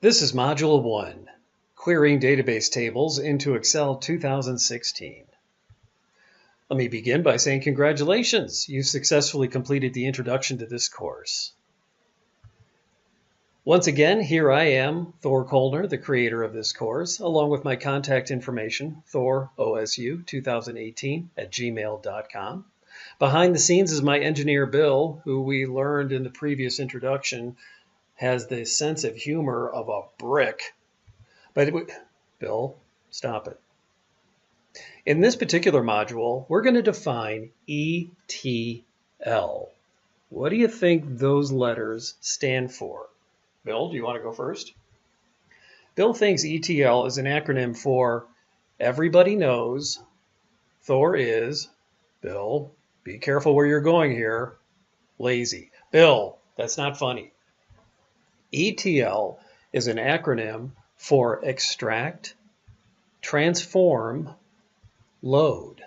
This is Module 1, Querying Database Tables into Excel 2016. Let me begin by saying congratulations! You successfully completed the introduction to this course. Once again, here I am, Thor Kolner, the creator of this course, along with my contact information, thorosu2018@gmail.com. Behind the scenes is my engineer, Bill, who we learned in the previous introduction has the sense of humor of a brick. Bill, stop it. In this particular module, we're going to define ETL. What do you think those letters stand for? Bill, do you want to go first? Bill thinks ETL is an acronym for Everybody Knows, Thor is, Bill, be careful where you're going here, lazy. Bill, that's not funny. ETL is an acronym for Extract, Transform, Load.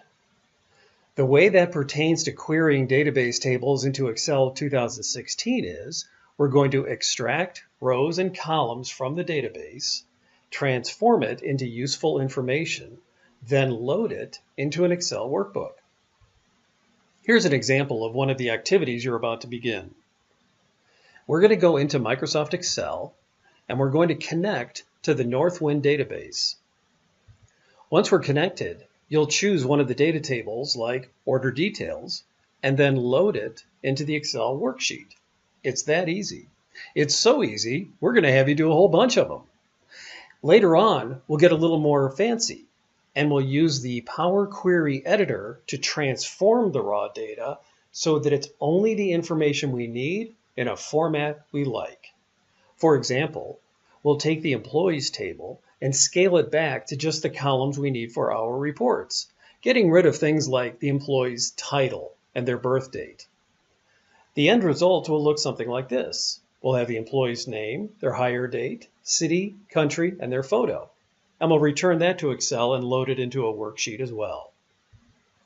The way that pertains to querying database tables into Excel 2016 is we're going to extract rows and columns from the database, transform it into useful information, then load it into an Excel workbook. Here's an example of one of the activities you're about to begin. We're going to go into Microsoft Excel and we're going to connect to the Northwind database. Once we're connected, you'll choose one of the data tables like Order Details and then load it into the Excel worksheet. It's that easy. It's so easy, we're going to have you do a whole bunch of them. Later on, we'll get a little more fancy and we'll use the Power Query Editor to transform the raw data so that it's only the information we need in a format we like. For example, we'll take the employees table and scale it back to just the columns we need for our reports, getting rid of things like the employee's title and their birth date. The end result will look something like this. We'll have the employee's name, their hire date, city, country, and their photo. And we'll return that to Excel and load it into a worksheet as well.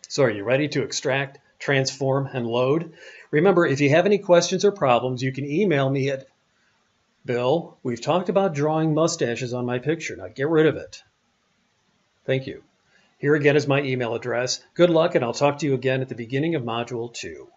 So are you ready to extract, transform, and load? Remember, if you have any questions or problems, you can email me at Bill, we've talked about drawing mustaches on my picture. Now get rid of it. Thank you. Here again is my email address. Good luck, and I'll talk to you again at the beginning of Module 2.